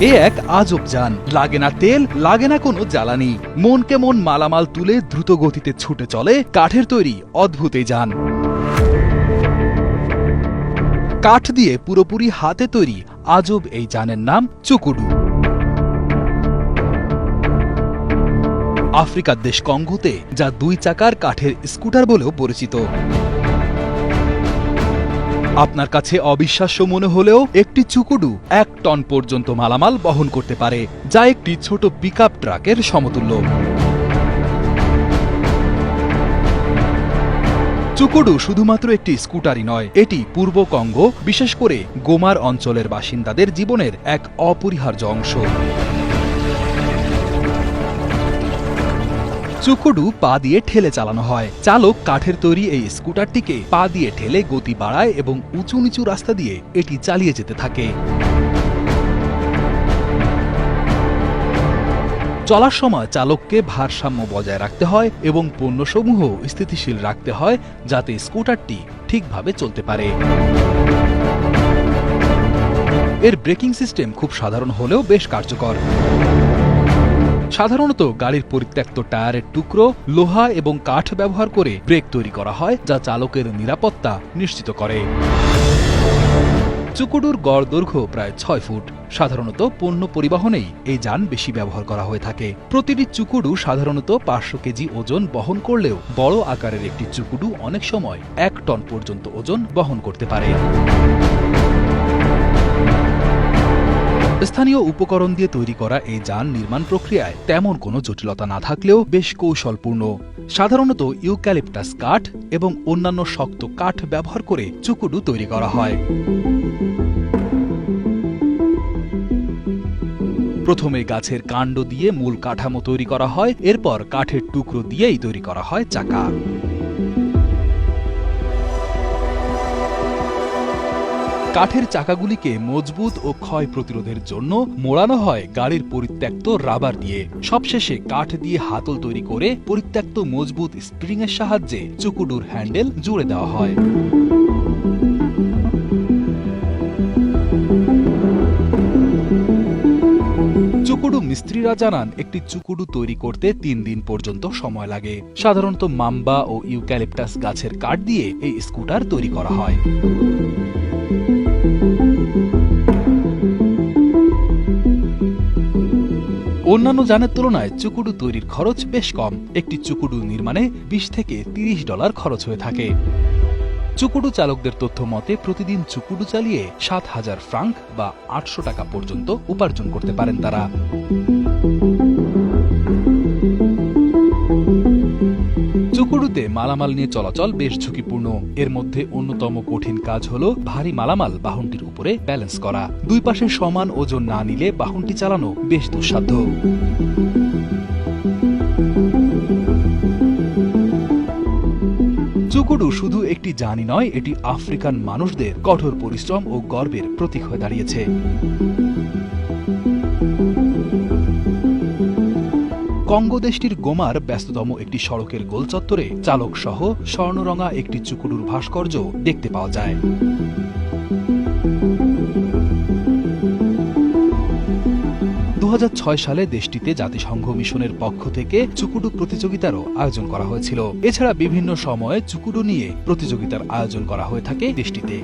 এ এক আজব যান, লাগে না তেল, লাগে না কোনো জ্বালানি, মনকে মন মালামাল তুলে দ্রুত গতিতে ছুটে চলে কাঠের তৈরি অদ্ভুত এই যান। কাঠ দিয়ে পুরোপুরি হাতে তৈরি আজব এই যানের নাম চুকুডু। আফ্রিকার দেশ কঙ্গোতে যা 2 চাকার কাঠের স্কুটার বলেও পরিচিত। আপনার কাছে অবিশ্বাস্য মনে হলেও একটি চুকুডু 1 টন পর্যন্ত মালামাল বহন করতে পারে, যা একটি ছোট পিকআপ ট্রাকের সমতুল্য। চুকুডু শুধুমাত্র একটি স্কুটারই নয়, এটি পূর্ব কঙ্গো, বিশেষ করে গোমার অঞ্চলের বাসিন্দাদের জীবনের এক অপরিহার্য অংশ। চুকুডু পা দিয়ে ঠেলে চালানো হয়। চালক কাঠের তৈরি এই স্কুটারটিকে পা দিয়ে ঠেলে গতি বাড়ায় এবং উঁচু নিচু রাস্তা দিয়ে এটি চালিয়ে যেতে থাকে। চলার সময় চালককে ভারসাম্য বজায় রাখতে হয় এবং পণ্যসমূহ স্থিতিশীল রাখতে হয় যাতে স্কুটারটি ঠিকভাবে চলতে পারে। এর ব্রেকিং সিস্টেম খুব সাধারণ হলেও বেশ কার্যকর। সাধারণত গাড়ির পরিত্যক্ত টায়ারের টুকরো, লোহা এবং কাঠ ব্যবহার করে ব্রেক তৈরি করা হয়, যা চালকের নিরাপত্তা নিশ্চিত করে। চুকুডুর গড় দৈর্ঘ্য প্রায় 6 ফুট। সাধারণত পণ্য পরিবহনেই এই যান বেশি ব্যবহার করা হয়ে থাকে। প্রতিটি চুকুডু সাধারণত 500 কেজি ওজন বহন করলেও বড় আকারের একটি চুকুডু অনেক সময় 1 টন পর্যন্ত ওজন বহন করতে পারে। স্থানীয় উপকরণ দিয়ে তৈরি করা এই যান নির্মাণ প্রক্রিয়ায় তেমন কোনো জটিলতা না থাকলেও বেশ কৌশলপূর্ণ। সাধারণত ইউক্যালিপটাস কাঠ এবং অন্যান্য শক্ত কাঠ ব্যবহার করে চুকুডু তৈরি করা হয়। প্রথমে গাছের কাণ্ড দিয়ে মূল কাঠামো তৈরি করা হয়, এরপর কাঠের টুকরো দিয়েই তৈরি করা হয় চাকা। কাঠের চাকাগুলিকে মজবুত ও ক্ষয় প্রতিরোধের জন্য মোড়ানো হয় গাড়ির পরিত্যক্ত রাবার দিয়ে। সবশেষে কাঠ দিয়ে হাতল তৈরি করে পরিত্যক্ত মজবুত স্প্রিং এর সাহায্যে চুকুডুর হ্যান্ডেল জুড়ে দেওয়া হয়। চুকুডু মিস্ত্রিরা জানান, একটি চুকুডু তৈরি করতে 3 দিন পর্যন্ত সময় লাগে। সাধারণত মাম্বা ও ইউক্যালিপটাস গাছের কাঠ দিয়ে এই স্কুটার তৈরি করা হয়। অন্যান্য যানের তুলনায় চুকুডু তৈরির খরচ বেশ কম। একটি চুকুডু নির্মাণে $20 থেকে $30 খরচ হয়ে থাকে। চুকুডু চালকদের তথ্য মতে প্রতিদিন চুকুডু চালিয়ে 7,000 ফ্রাঙ্ক বা 800 টাকা পর্যন্ত উপার্জন করতে পারেন তারা। চুকুডুতে মালামাল নিয়ে চলাচল বেশ ঝুঁকিপূর্ণ। এর মধ্যে অন্যতম কঠিন কাজ হল ভারী মালামাল বাহনটির উপরে ব্যালেন্স করা। 2 পাশে সমান ওজন না নিলে বাহনটি চালানো বেশ দুঃসাধ্য। চুকুডু শুধু একটি যানই নয়, এটি আফ্রিকান মানুষদের কঠোর পরিশ্রম ও গর্বের প্রতীক হয়ে দাঁড়িয়েছে। কঙ্গো দেশটির গোমার ব্যস্ততম একটি সড়কের গোল চত্বরে চালক সহ স্বর্ণরঙা একটি চুকুডুর ভাস্কর্য দেখতে পাওয়া যায়। 2006 সালে দেশটিতে জাতিসংঘ মিশনের পক্ষ থেকে চুকুডু প্রতিযোগিতারও আয়োজন করা হয়েছিল। এছাড়া বিভিন্ন সময়ে চুকুডু নিয়ে প্রতিযোগিতার আয়োজন করা হয়ে থাকে দেশটিতে।